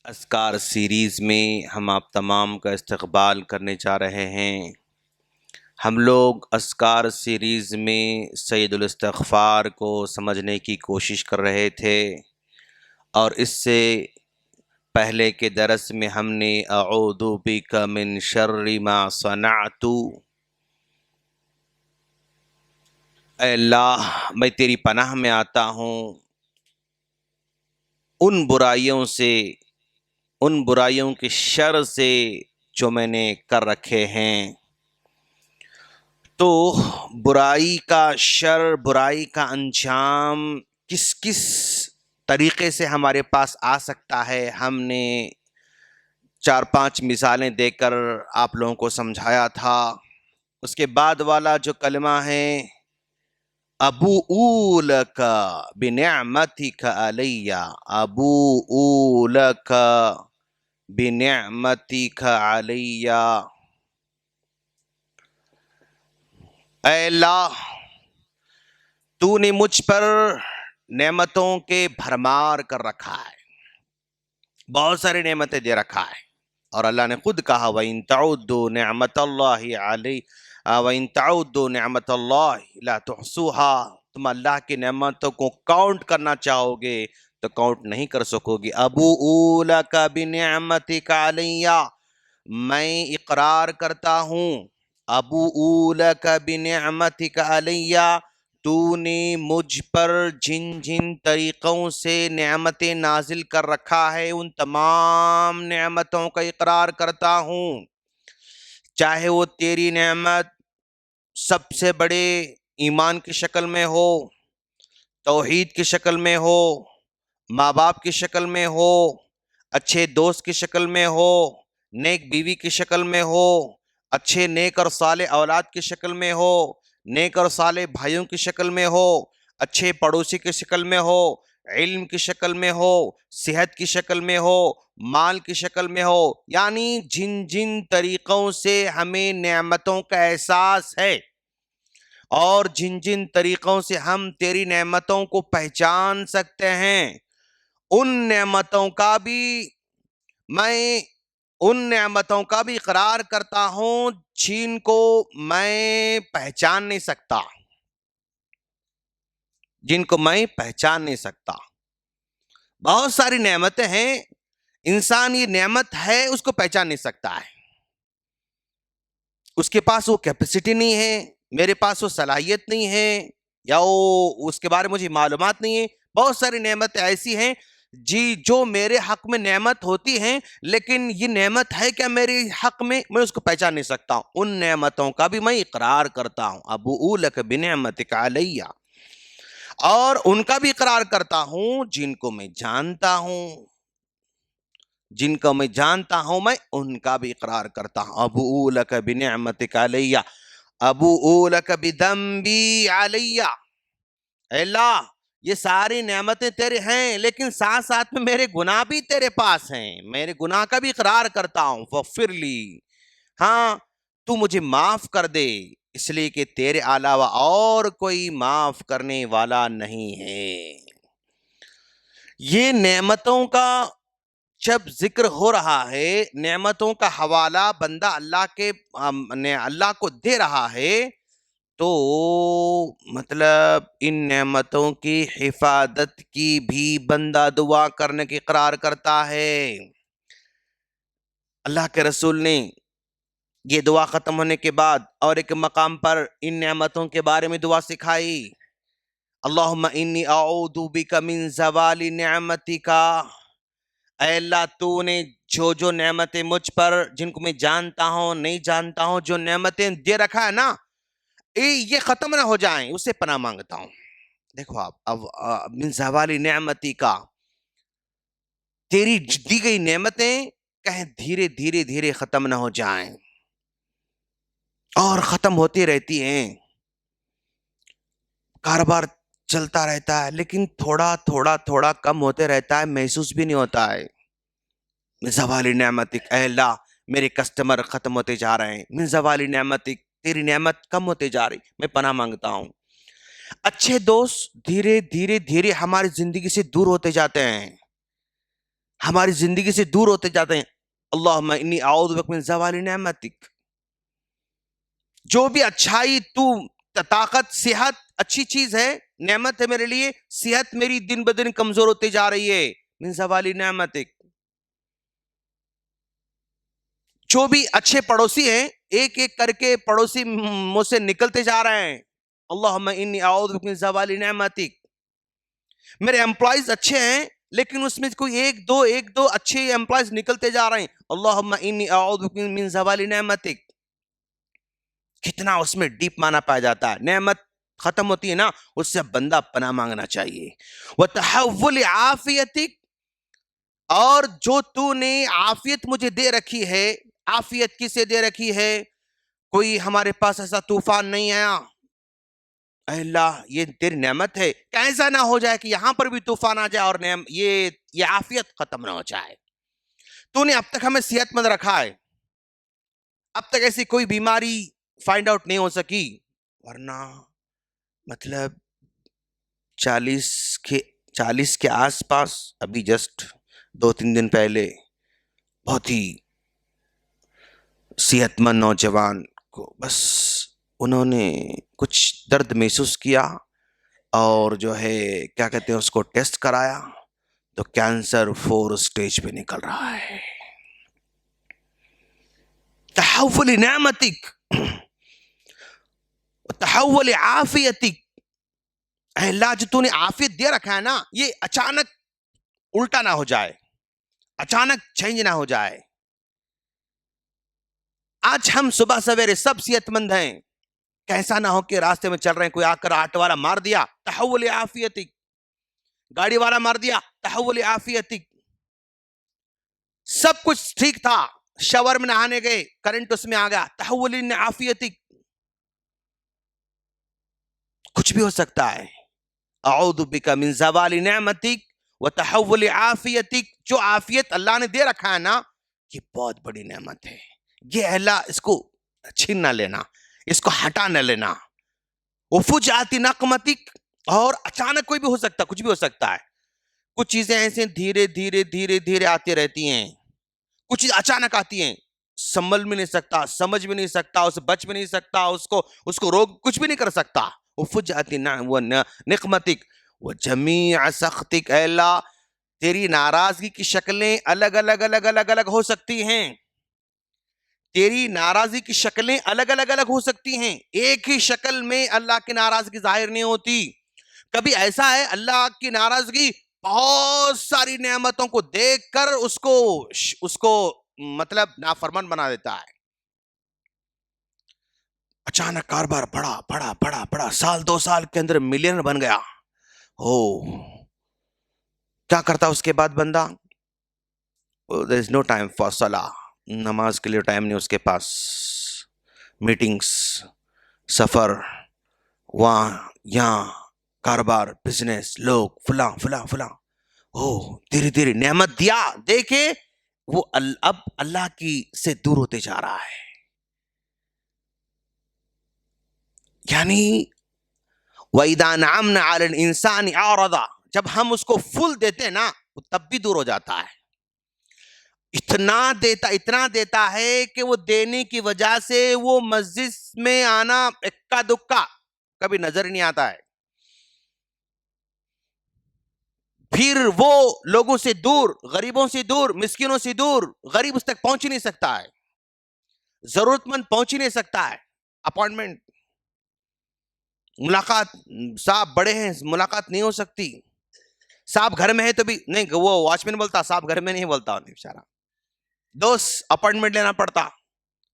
اذکار سیریز میں ہم آپ تمام کا استقبال کرنے جا رہے ہیں۔ ہم لوگ اذکار سیریز میں سید الاستغفار کو سمجھنے کی کوشش کر رہے تھے، اور اس سے پہلے کے درس میں ہم نے اعوذ بک من شر ما صنعت، اے اللہ میں تیری پناہ میں آتا ہوں ان برائیوں کے شر سے جو میں نے کر رکھے ہیں۔ تو برائی کا شر، برائی کا انجام کس کس طریقے سے ہمارے پاس آ سکتا ہے، ہم نے 4-5 مثالیں دے کر آپ لوگوں کو سمجھایا تھا۔ اس کے بعد والا جو کلمہ ہے ابوء لک بنعمتک علی، ابوء لک بنعمتک علی، اے اللہ تو نے مجھ پر نعمتوں کے بھرمار کر رکھا ہے، بہت ساری نعمتیں دے رکھا ہے، اور اللہ نے خود کہا وَإِن تَعُدُّوا نِعْمَتَ اللَّهِ عَلَيْكُمْ وَإِن تَعُدُّوا نِعْمَتَ اللَّهِ لَا تُحْصُوهَا، تم اللہ کی نعمتوں کو کاؤنٹ کرنا چاہو گے تو کاؤنٹ نہیں کر سکو گی۔ ابوء لک بنعمتک علی، میں اقرار کرتا ہوں، ابوء لک بنعمتک علی، تو نے مجھ پر جن جن طریقوں سے نعمتیں نازل کر رکھا ہے ان تمام نعمتوں کا اقرار کرتا ہوں، چاہے وہ تیری نعمت سب سے بڑے ایمان کی شکل میں ہو، توحید کی شکل میں ہو، ماں باپ کی شکل میں ہو، اچھے دوست کی شکل میں ہو، نیک بیوی کی شکل میں ہو، اچھے نیک اور صالح اولاد کی شکل میں ہو، نیک اور صالح بھائیوں کی شکل میں ہو، اچھے پڑوسی کی شکل میں ہو، علم کی شکل میں ہو، صحت کی شکل میں ہو، مال کی شکل میں ہو، یعنی جن جن طریقوں سے ہمیں نعمتوں کا احساس ہے اور جن جن طریقوں سے ہم تیری نعمتوں کو پہچان سکتے ہیں، ان نعمتوں کا بھی اقرار کرتا ہوں جن کو میں پہچان نہیں سکتا، بہت ساری نعمتیں ہیں، انسان یہ نعمت ہے اس کو پہچان نہیں سکتا ہے، اس کے پاس وہ کیپیسٹی نہیں ہے، میرے پاس وہ صلاحیت نہیں ہے، یا اس کے بارے میں مجھے معلومات نہیں ہے۔ بہت ساری نعمتیں ایسی ہیں جو میرے حق میں نعمت ہوتی ہیں، لیکن یہ نعمت ہے کیا میرے حق میں اس کو پہچان نہیں سکتا ہوں، ان نعمتوں کا بھی میں اقرار کرتا ہوں، ابوء لک بنعمتک علی، اور ان کا بھی اقرار کرتا ہوں جن کو میں جانتا ہوں، میں ان کا بھی اقرار کرتا ہوں، ابوء لک بنعمتک علی، ابوء لک بذنبی علی، اے اللہ یہ ساری نعمتیں تیرے ہیں، لیکن ساتھ ساتھ میں میرے گناہ بھی تیرے پاس ہیں، میرے گناہ کا بھی اقرار کرتا ہوں، فاغفر لی، ہاں تو مجھے معاف کر دے، اس لیے کہ تیرے علاوہ اور کوئی معاف کرنے والا نہیں ہے۔ یہ نعمتوں کا جب ذکر ہو رہا ہے، نعمتوں کا حوالہ بندہ اللہ کو دے رہا ہے، تو مطلب ان نعمتوں کی حفاظت کی بھی بندہ دعا کرنے کی اقرار کرتا ہے۔ اللہ کے رسول نے یہ دعا ختم ہونے کے بعد اور ایک مقام پر ان نعمتوں کے بارے میں دعا سکھائی، اللہم انی اعوذ بک من زوال نعمتک، اے اللہ تو نے جو نعمتیں مجھ پر، جن کو میں جانتا ہوں نہیں جانتا ہوں، جو نعمتیں دے رکھا ہے نا، یہ ختم نہ ہو جائیں، اسے پناہ مانگتا ہوں۔ دیکھو آپ اب من زوال نعمتی کا، تیری دی گئی نعمتیں کہیں دھیرے دھیرے دھیرے ختم نہ ہو جائیں، اور ختم ہوتی رہتی ہیں، کاروبار چلتا رہتا ہے لیکن تھوڑا تھوڑا تھوڑا کم ہوتے رہتا ہے، محسوس بھی نہیں ہوتا ہے۔ من زوال نعمتک، اے اللہ میرے کسٹمر ختم ہوتے جا رہے ہیں، من زوال نعمتک، تیری نعمت کم ہوتے جا رہی، میں پناہ مانگتا ہوں۔ اچھے دوست دھیرے دھیرے دھیرے ہماری زندگی سے دور ہوتے جاتے ہیں، ہماری زندگی سے دور ہوتے جاتے ہیں. اللہم انی اعوذ بک من زوال نعمتک. جو بھی اچھائی تو طاقت صحت اچھی چیز ہے, نعمت ہے میرے لیے, صحت میری دن بدن کمزور ہوتی جا رہی ہے, من زوال نعمتک. جو بھی اچھے پڑوسی ہیں ایک ایک کر کے پڑوسی مجھ سے نکلتے جا رہے ہیں. اللہم انی اعوذ بک من زوال نعمتک. میرے امپلائیز اچھے ہیں لیکن اس میں کوئی ایک دو اچھے امپلائیز نکلتے جا رہے ہیں. اللہم انی اعوذ بک من زوال نعمتک. کتنا اس میں ڈیپ معنی پایا جاتا ہے. نعمت ختم ہوتی ہے نا, اس سے بندہ پناہ مانگنا چاہیے. وتحول عافیتک, اور جو تو نے عافیت مجھے دے رکھی ہے, عافیت کسے دے رکھی ہے؟ کوئی ہمارے پاس ایسا طوفان نہیں آیا, اے اللہ یہ تیری نعمت ہے, کیسا نہ ہو جائے کہ یہاں پر بھی طوفان آ جائے اور یہ عافیت ختم نہ ہو جائے. تو نے اب تک ہمیں صحت مند رکھا ہے, اب تک ایسی کوئی بیماری فائنڈ آؤٹ نہیں ہو سکی, ورنہ مطلب 40 کے آس پاس ابھی جسٹ 2-3 دن پہلے بہت ہی صحت مند نوجوان کو بس انہوں نے کچھ درد محسوس کیا اور جو ہے کیا کہتے ہیں اس کو ٹیسٹ کرایا تو کینسر 4 سٹیج پہ نکل رہا ہے. تحول نعمتک تحول عافیتک. اے اللہ جو تو نے عافیت دے رکھا ہے نا, یہ اچانک الٹا نہ ہو جائے, اچانک چینج نہ ہو جائے. آج ہم صبح سویرے سب صحت مند ہیں, کیسا نہ ہو کہ راستے میں چل رہے ہیں کوئی آ کر آٹو والا مار دیا, تحول عافیتک. گاڑی والا مار دیا, تحول عافیتک. سب کچھ ٹھیک تھا, شاور میں نہانے گئے کرنٹ اس میں آ گیا, تحول عافیتک. کچھ بھی ہو سکتا ہے. اعوذ بک من زوال نعمتک وتحول عافیتک. جو عافیت اللہ نے دے رکھا ہے نا, یہ بہت بڑی نعمت ہے. یہ اللہ اس کو چھین نہ لینا, اس کو ہٹا نہ لینا. وفجعت نقمتک, اور اچانک کوئی بھی ہو سکتا, کچھ بھی ہو سکتا ہے. کچھ چیزیں ایسے دھیرے دھیرے دھیرے دھیرے آتی رہتی ہیں, کچھ چیز اچانک آتی ہیں, سنبھل بھی نہیں سکتا, سمجھ بھی نہیں سکتا, اسے بچ بھی نہیں سکتا, اس کو روک کچھ بھی نہیں کر سکتا. وفجعت نقمتک وجمیع سخطک. اے اللہ تیری ناراضگی کی شکلیں الگ الگ ہو سکتی ہیں. تیری ناراضی کی شکلیں الگ الگ ہو سکتی ہیں, ایک ہی شکل میں اللہ کی ناراضگی ظاہر نہیں ہوتی. کبھی ایسا ہے اللہ کی ناراضگی بہت ساری نعمتوں کو دیکھ کر اس کو مطلب نافرمان بنا دیتا ہے. اچانک کاروبار بڑا بڑا بڑا بڑا, 1-2 سال کے اندر ملین بن گیا. کیا کرتا اس کے بعد بندہ؟ there is no time for صلاح, نماز کے لیے ٹائم نہیں اس کے پاس. میٹنگز, سفر, وہاں یہاں, کاروبار, بزنس, لوگ, فلاں فلاں فلاں. دھیرے دھیرے نعمت دیا دیکھے وہ اب اللہ کی سے دور ہوتے جا رہا ہے. یعنی وَإِذَا أَنْعَمْنَا عَلَى الْإِنسَانِ أَعْرَضَ, جب ہم اس کو فل دیتے ہیں نا وہ تب بھی دور ہو جاتا ہے. اتنا دیتا ہے کہ وہ دینے کی وجہ سے وہ مسجد میں آنا اکا دکا کبھی نظر نہیں آتا ہے. پھر وہ لوگوں سے دور, غریبوں سے دور, مسکینوں سے دور. غریب اس تک پہنچ ہی نہیں سکتا ہے, ضرورت مند پہنچ ہی نہیں سکتا ہے. اپوائنٹمنٹ, ملاقات, صاحب بڑے ہیں ملاقات نہیں ہو سکتی. صاحب گھر میں ہے تو بھی نہیں, وہ واچ مین بولتا صاحب گھر میں نہیں بولتا بیچارہ. دوست اپوائنٹمنٹ لینا پڑتا,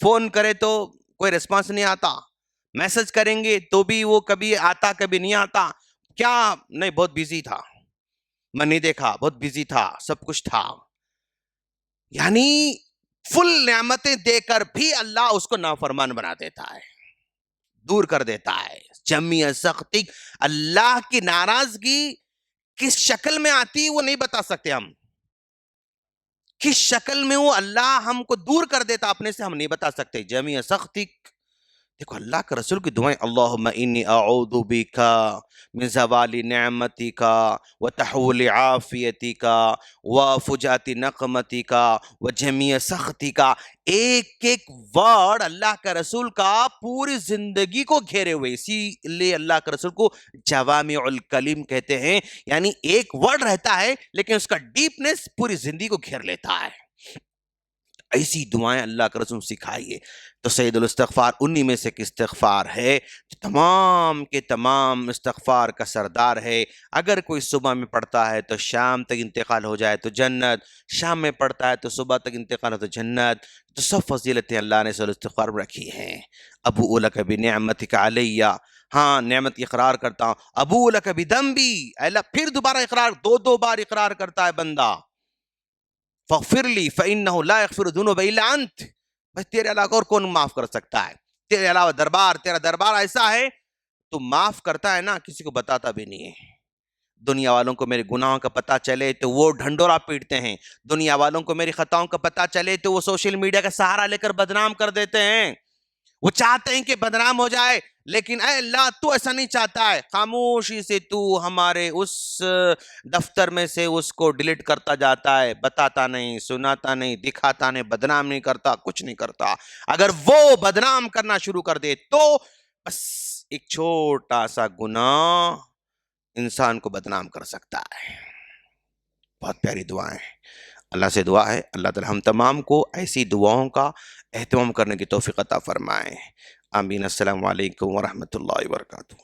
فون کرے تو کوئی ریسپانس نہیں آتا, میسج کریں گے تو بھی وہ کبھی آتا کبھی نہیں آتا. کیا نہیں بہت بیزی تھا, میں نہیں دیکھا, بہت بیزی تھا, سب کچھ تھا. یعنی فل نعمتیں دے کر بھی اللہ اس کو نافرمان بنا دیتا ہے, دور کر دیتا ہے. جمیع سخطک, اللہ کی ناراضگی کس شکل میں آتی وہ نہیں بتا سکتے ہم, کس شکل میں وہ اللہ ہم کو دور کر دیتا اپنے سے ہم نہیں بتا سکتے. جمیع سخطک دیکھو اللہ کے رسول کی دعائیں، اللہم انی اعوذ بکا من زوال نعمتک وتحول عافیتک وفجاءت نقمتک وجمیع سخطک. ایک ایک ورڈ اللہ کے رسول کا پوری زندگی کو گھیرے ہوئے، اسی لیے اللہ کے رسول کو جوامع الکلم کہتے ہیں. یعنی ایک ورڈ رہتا ہے لیکن اس کا ڈیپنس پوری زندگی کو گھیر لیتا ہے. ایسی دعائیں اللہ کے رسول سکھائیے. تو سید الاستغفار انہی میں سے ایک استغفار ہے جو تمام کے تمام استغفار کا سردار ہے. اگر کوئی صبح میں پڑھتا ہے تو شام تک انتقال ہو جائے تو جنت، شام میں پڑھتا ہے تو صبح تک انتقال ہو تو جنت. تو سب فضیلتیں اللہ نے سید الاستغفار میں رکھی ہیں. ابو لک بنعمتک علیہ، ہاں نعمت کی اقرار کرتا ہوں. ابو لک بذنبی، اے اللہ پھر دوبارہ اقرار، دو بار اقرار کرتا ہے بندہ. فاغفر لی فإنہ لا یغفر الذنوب الا انت، بس تیرے علاوہ اور کون معاف کر سکتا ہے؟ تیرے علاوہ تیرا دربار ایسا ہے تو معاف کرتا ہے نا، کسی کو بتاتا بھی نہیں ہے. دنیا والوں کو میرے گناہوں کا پتہ چلے تو وہ ڈھنڈورا پیٹتے ہیں، دنیا والوں کو میری خطاؤں کا پتہ چلے تو وہ سوشل میڈیا کا سہارا لے کر بدنام کر دیتے ہیں. وہ چاہتے ہیں کہ بدنام ہو جائے، لیکن اے اللہ تو ایسا نہیں چاہتا ہے. خاموشی سے تو ہمارے اس دفتر میں سے اس کو ڈیلیٹ کرتا جاتا ہے، بتاتا نہیں، سناتا نہیں، دکھاتا نہیں، بدنام نہیں کرتا، کچھ نہیں کرتا. اگر وہ بدنام کرنا شروع کر دے تو بس ایک چھوٹا سا گناہ انسان کو بدنام کر سکتا ہے. بہت پیاری دعائیں. اللہ سے دعا ہے اللہ تعالی ہم تمام کو ایسی دعاؤں کا اہتمام کرنے کی توفیق عطا فرمائے. آمین. السلام علیکم ورحمۃ اللہ وبرکاتہ.